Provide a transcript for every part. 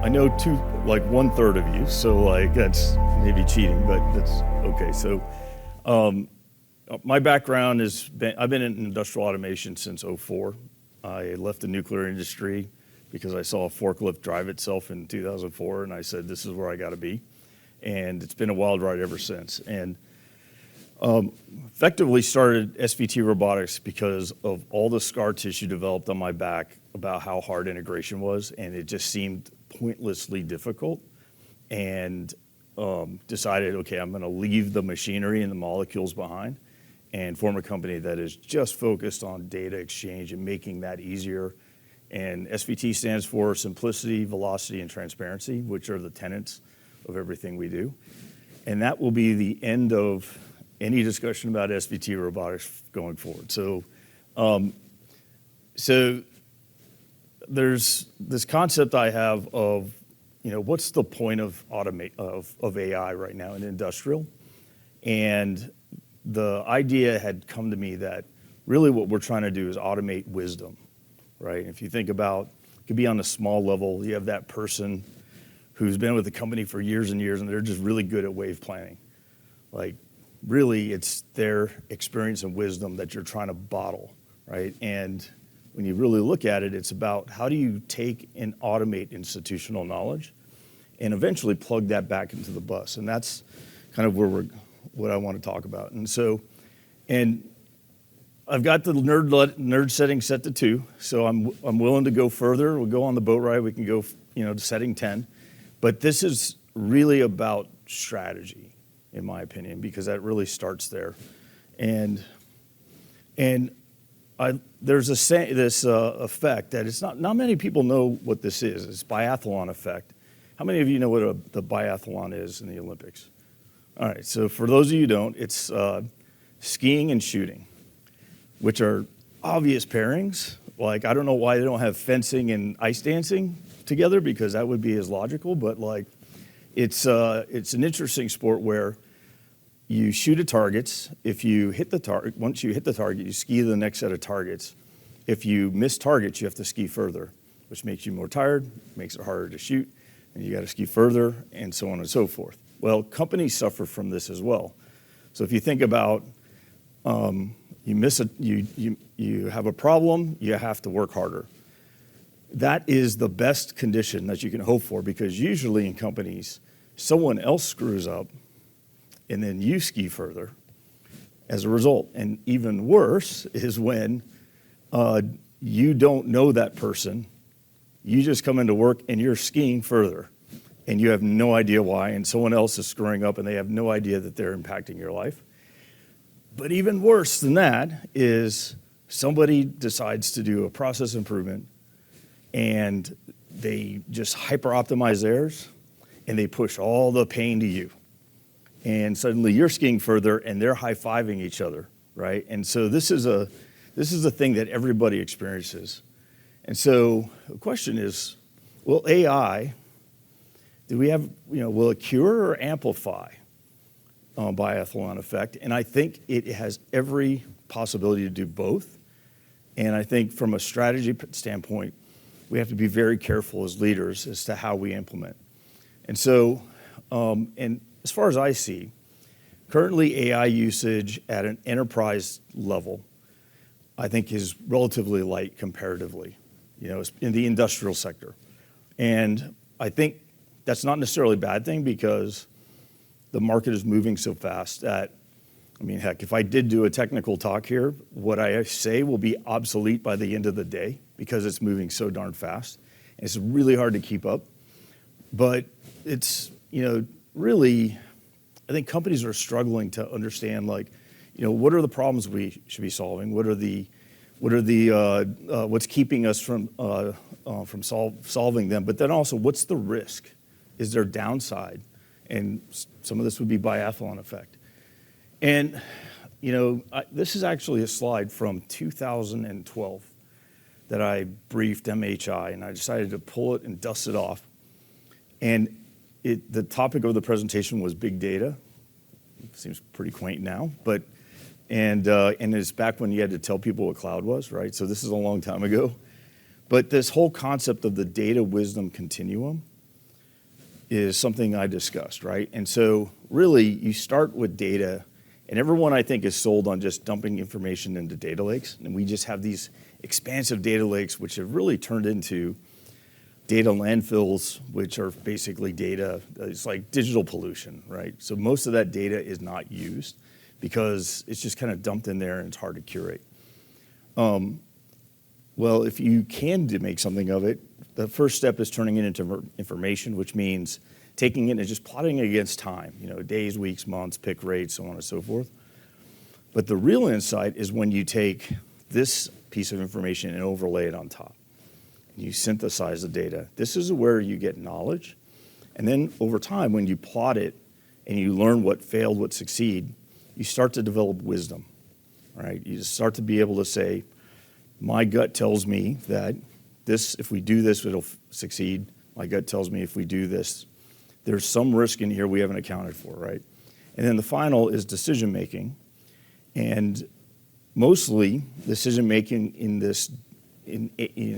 I know like 1/3 of you, so like that's maybe cheating, but that's okay. So my background I've been in industrial automation since '04. I left the nuclear industry because I saw a forklift drive itself in 2004, and I said, this is where I got to be. And it's been a wild ride ever since. And effectively started SVT Robotics because of all the scar tissue developed on my back about how hard integration was, and it just seemed pointlessly difficult. And decided, okay, I'm going to leave the machinery and the molecules behind and form a company that is just focused on data exchange and making that easier. And SVT stands for simplicity, velocity, and transparency, which are the tenets of everything we do. And that will be the end of any discussion about SVT Robotics going forward. So, there's this concept I have of, what's the point of AI right now in industrial? And the idea had come to me that really what we're trying to do is automate wisdom, right? If you think about, it could be on a small level, you have that person who's been with the company for years and years, and they're just really good at wave planning. Like, really, it's their experience and wisdom that you're trying to bottle, right? And when you really look at it, it's about how do you take and automate institutional knowledge and eventually plug that back into the bus. And that's kind of what I want to talk about. And so, and I've got the nerd setting set to 2, so I'm willing to go further. We'll go on the boat ride. We can go, to setting 10. But this is really about strategy, in my opinion, because that really starts there. And there's this effect that it's not many people know what this is. It's biathlon effect. How many of you know what the biathlon is in the Olympics? All right, so for those of you who don't, it's skiing and shooting, which are obvious pairings. Like, I don't know why they don't have fencing and ice dancing together, because that would be as logical, but like, it's an interesting sport where you shoot at targets. If you hit the target, once you hit the target, you ski to the next set of targets. If you miss targets, you have to ski further, which makes you more tired, makes it harder to shoot, and you got to ski further, and so on and so forth. Well, companies suffer from this as well. So if you think about, you have a problem, you have to work harder. That is the best condition that you can hope for, because usually in companies, someone else screws up, and then you ski further as a result. And even worse is when you don't know that person. You just come into work and you're skiing further, and you have no idea why, and someone else is screwing up and they have no idea that they're impacting your life. But even worse than that is somebody decides to do a process improvement and they just hyper-optimize theirs and they push all the pain to you. And suddenly you're skiing further and they're high-fiving each other, right? And so this is a thing that everybody experiences. And so the question is, will AI, will it cure or amplify biathlon effect? And I think it has every possibility to do both. And I think from a strategy standpoint, we have to be very careful as leaders as to how we implement. And so, and as far as I see, currently AI usage at an enterprise level, I think is relatively light comparatively, in the industrial sector. And I think that's not necessarily a bad thing, because the market is moving so fast that, heck, if I did do a technical talk here, what I say will be obsolete by the end of the day, because it's moving so darn fast. And it's really hard to keep up. But it's, really, I think companies are struggling to understand, what are the problems we should be solving? What's keeping us from solving them? But then also, what's the risk? Is there downside? And some of this would be biathlon effect. And, this is actually a slide from 2012 that I briefed MHI, and I decided to pull it and dust it off. And the topic of the presentation was big data. Seems pretty quaint now, but and it's back when you had to tell people what cloud was, right? So this is a long time ago. But this whole concept of the data wisdom continuum is something I discussed, right? And so really you start with data, and everyone I think is sold on just dumping information into data lakes. And we just have these expansive data lakes, which have really turned into data landfills, which are basically data, it's like digital pollution, right? So most of that data is not used because it's just kind of dumped in there and it's hard to curate. Well, if you can make something of it, the first step is turning it into information, which means taking it and just plotting it against time, days, weeks, months, pick rates, so on and so forth. But the real insight is when you take this piece of information and overlay it on top. And you synthesize the data. This is where you get knowledge. And then over time, when you plot it and you learn what failed, what succeed, you start to develop wisdom, right? You start to be able to say, my gut tells me that this, if we do this, it'll succeed. My gut tells me if we do this, there's some risk in here we haven't accounted for, right? And then the final is decision making. And mostly decision making in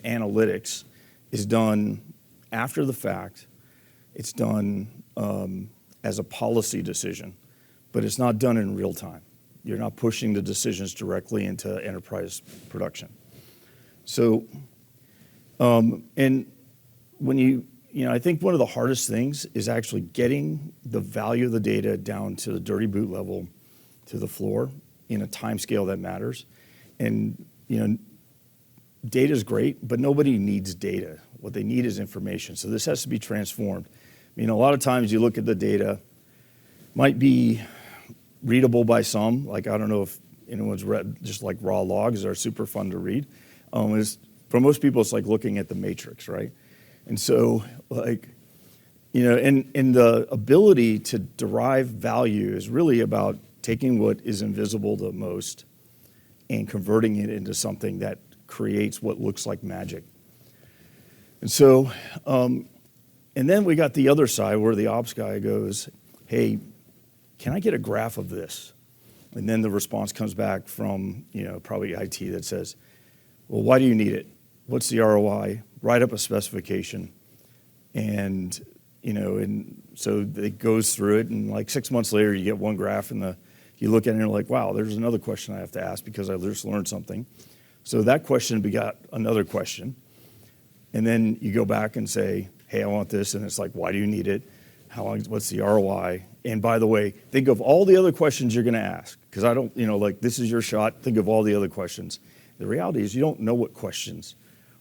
analytics is done after the fact. It's done as a policy decision, but it's not done in real time. You're not pushing the decisions directly into enterprise production. So, and when I think one of the hardest things is actually getting the value of the data down to the dirty boot level, to the floor, in a time scale that matters. And, data is great, but nobody needs data. What they need is information. So this has to be transformed. A lot of times you look at the data, might be readable by some, like I don't know if anyone's read, just like raw logs are super fun to read. For most people, it's like looking at the matrix, right? And so and the ability to derive value is really about taking what is invisible the most and converting it into something that creates what looks like magic. And so, and then we got the other side where the ops guy goes, hey, can I get a graph of this? And then the response comes back from, probably IT that says, well, why do you need it? What's the ROI? Write up a specification. And, and so it goes through it, and like 6 months later, you get one graph, and you look at it and you're like, wow, there's another question I have to ask because I just learned something. So that question begot another question. And then you go back and say, hey, I want this. And it's like, why do you need it? How long, what's the ROI? And by the way, think of all the other questions you're going to ask. Because I don't, this is your shot. Think of all the other questions. The reality is you don't know what questions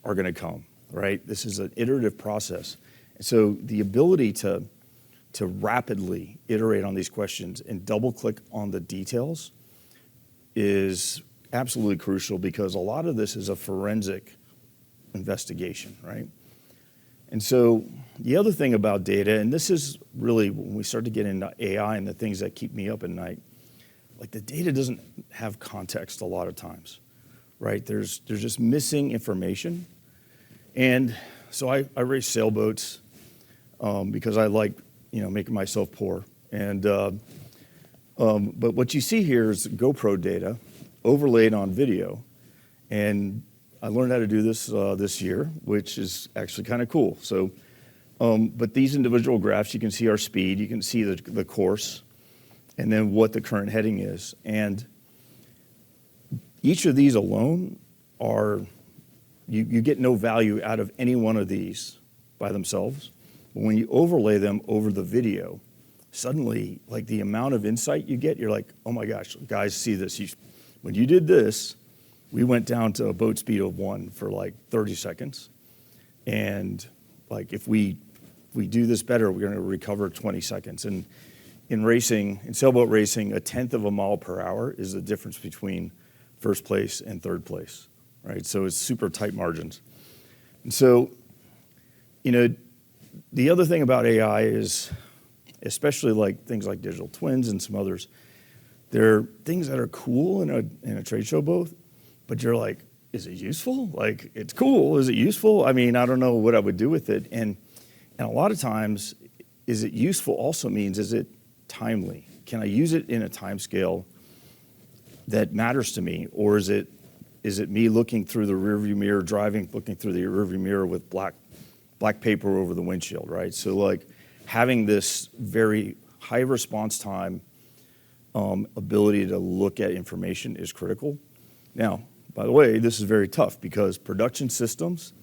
are going to come, right? This is an iterative process. And so the ability to rapidly iterate on these questions and double click on the details is absolutely crucial, because a lot of this is a forensic investigation, right? And so the other thing about data, and this is really when we start to get into AI and the things that keep me up at night, like the data doesn't have context a lot of times, right? There's just missing information. And so I race sailboats because I like, making myself poor. And but what you see here is GoPro data overlaid on video. And I learned how to do this this year, which is actually kind of cool. So, but these individual graphs, you can see our speed, you can see the course, and then what the current heading is. And each of these alone are, you get no value out of any one of these by themselves. But when you overlay them over the video, suddenly, like the amount of insight you get, you're like, oh my gosh, guys, see this. When you did this, we went down to a boat speed of 1 for like 30 seconds. And like if we do this better, we're going to recover 20 seconds. And in sailboat racing, 1/10 of a mile per hour is the difference between first place and third place, right? So it's super tight margins. And so, the other thing about AI is, especially like things like digital twins and some others, they're things that are cool in a trade show booth, but you're like, is it useful? Like, it's cool. Is it useful? I mean, I don't know what I would do with it. And a lot of times, is it useful also means, is it timely? Can I use it in a time scale that matters to me? Or is it me looking through the rearview mirror, looking through the rearview mirror with black paper over the windshield, right? So like, having this very high response time ability to look at information is critical. Now, by the way, this is very tough because production systems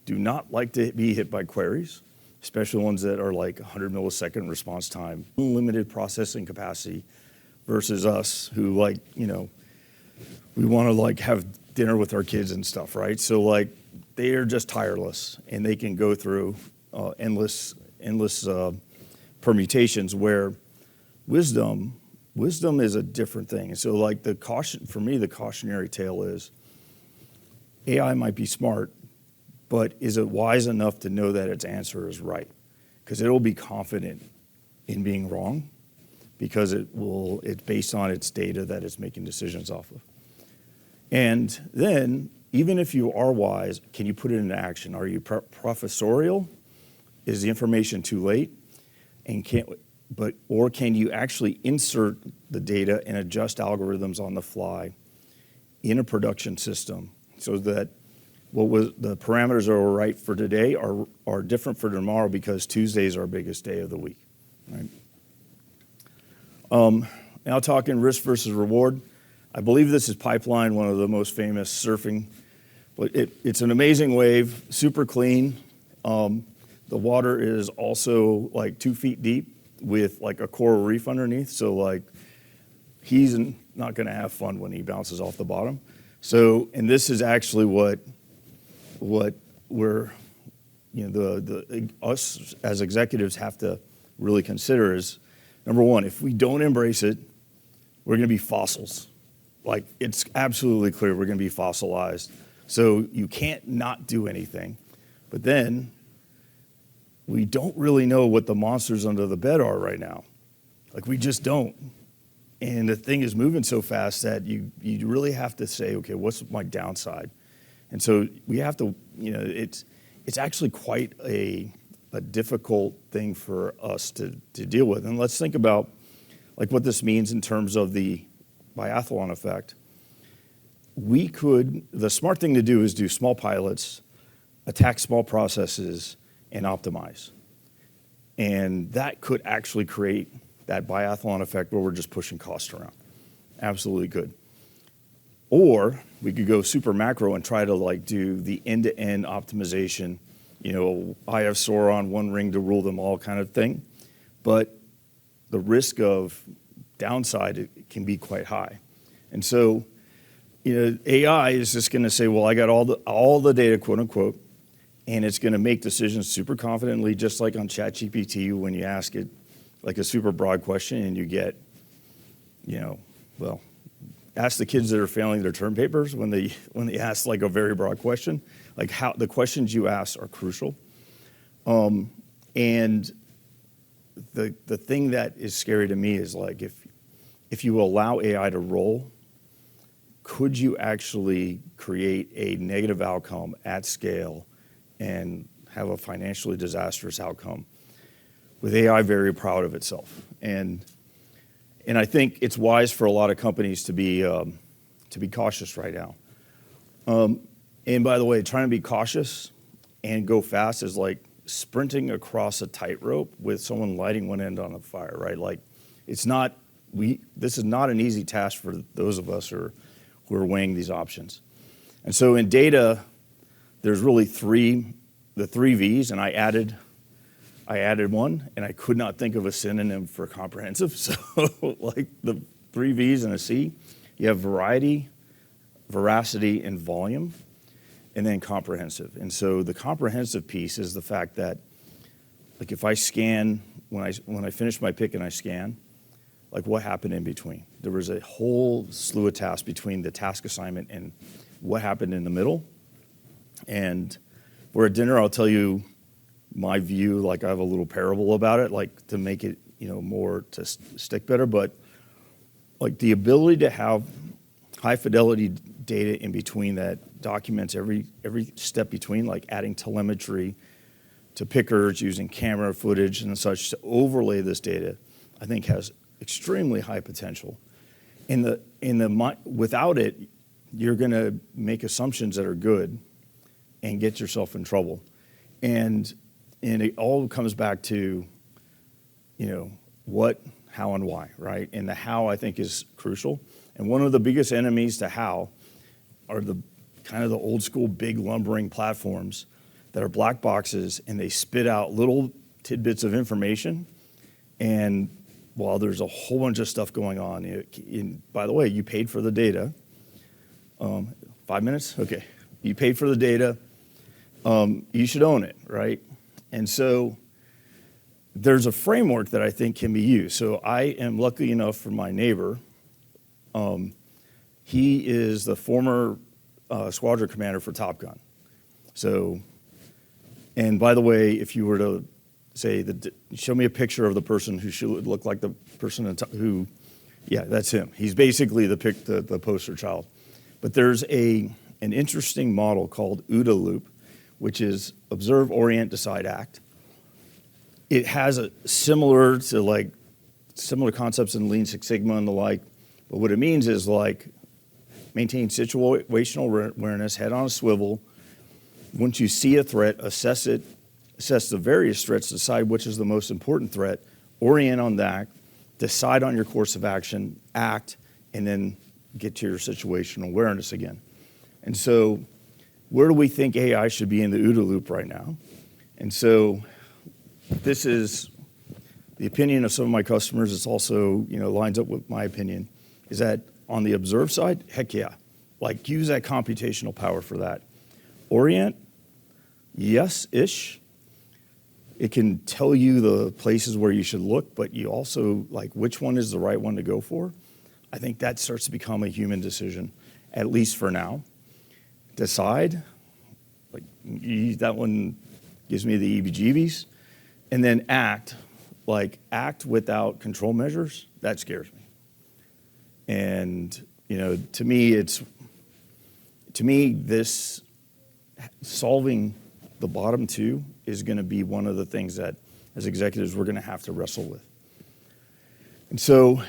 do not like to be hit by queries, especially ones that are like 100 millisecond response time, unlimited processing capacity, versus us who like, you know, we want to like have dinner with our kids and stuff, right? So like they are just tireless and they can go through endless permutations, where wisdom is a different thing. And so like the cautionary tale is AI might be smart, but is it wise enough to know that its answer is right? Because it will be confident in being wrong because it's based on its data that it's making decisions off of. And then even if you are wise, can you put it into action? Are you professorial? Is the information too late? Or can you actually insert the data and adjust algorithms on the fly in a production system so that the parameters that were right for today are different for tomorrow because Tuesday is our biggest day of the week, right? Now talking risk versus reward. I believe this is Pipeline, one of the most famous surfing, but it's an amazing wave, super clean. The water is also like 2 feet deep with like a coral reef underneath. So like he's not gonna have fun when he bounces off the bottom. So, and this is actually what we're, you know, us as executives have to really consider is, number one, if we don't embrace it, we're gonna be fossils. Like it's absolutely clear we're gonna be fossilized. So you can't not do anything. But then we don't really know what the monsters under the bed are right now. Like we just don't. And the thing is moving so fast that you really have to say, okay, what's my downside? And so we have to, you know, it's actually quite a difficult thing for us to deal with. And let's think about like what this means in terms of the biathlon effect. The smart thing to do is do small pilots, attack small processes, and optimize. And that could actually create that biathlon effect where we're just pushing costs around. Absolutely good. Or we could go super macro and try to like do the end-to-end optimization, you know, I have Sauron, one ring to rule them all kind of thing. But the risk of downside can be quite high. And so, you know, AI is just gonna say, well, I got all the data, quote unquote, and it's gonna make decisions super confidently, just like on ChatGPT when you ask it like a super broad question and you get, you know, well, ask the kids that are failing their term papers when they ask like a very broad question, like how the questions you ask are crucial. And the thing that is scary to me is like if you allow AI to roll, could you actually create a negative outcome at scale and have a financially disastrous outcome with AI very proud of itself? And I think it's wise for a lot of companies to be cautious right now. And by the way, trying to be cautious and go fast is like sprinting across a tightrope with someone lighting one end on a fire, right? Like this is not an easy task for those of us who are weighing these options. And so in data, there's really the three V's, and I added one, and I could not think of a synonym for comprehensive. So like the 3 V's and a C, you have variety, veracity, and volume, and then comprehensive. And so the comprehensive piece is the fact that like if I scan, when I finish my pick and I scan, like what happened in between? There was a whole slew of tasks between the task assignment and what happened in the middle. And we're at dinner, I'll tell you my view, like I have a little parable about it, like to make it, you know, more to stick better. But like the ability to have high fidelity data in between that documents every step between, like adding telemetry to pickers, using camera footage and such to overlay this data, I think has extremely high potential. Without it, you're gonna make assumptions that are good and get yourself in trouble. And it all comes back to what, how, and why, right? And the how, I think, is crucial. And one of the biggest enemies to how are the kind of the old school big lumbering platforms that are black boxes, and they spit out little tidbits of information. And while there's a whole bunch of stuff going on, by the way, you paid for the data. 5 minutes? Okay. You paid for the data. You should own it, right? And so there's a framework that I think can be used. So I am lucky enough for my neighbor. He is the former squadron commander for Top Gun. So, and by the way, if you were to say, show me a picture of the person who should look like the person who, yeah, that's him. He's basically the poster child. But there's an interesting model called OODA loop, which is observe, orient, decide, act. It has a similar concepts in Lean Six Sigma and the like, but what it means is maintain situational awareness, head on a swivel. Once you see a threat, assess it, assess the various threats, decide which is the most important threat, orient on that, decide on your course of action, act, and then get to your situational awareness again. And so where do we think AI should be in the OODA loop right now? And so this is the opinion of some of my customers. It's also, lines up with my opinion, is that on the observe side, heck yeah, use that computational power for that. Orient, yes-ish. It can tell you the places where you should look, but you also, which one is the right one to go for? I think that starts to become a human decision, at least for now. Decide, that one gives me the EBGBs. And then act, act without control measures, that scares me. And, to me, this solving the bottom two is going to be one of the things that, as executives, we're going to have to wrestle with. And so,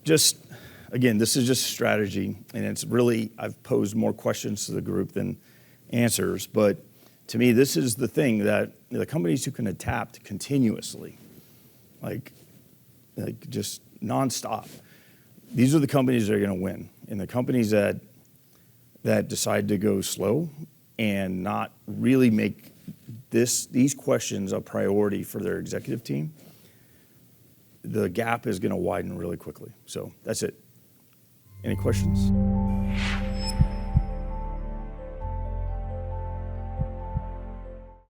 just, again, this is just strategy, and it's really, I've posed more questions to the group than answers, but to me, this is the thing that the companies who can adapt continuously, just nonstop, these are the companies that are going to win. And the companies that decide to go slow and not really make these questions a priority for their executive team, the gap is going to widen really quickly. So that's it. Any questions?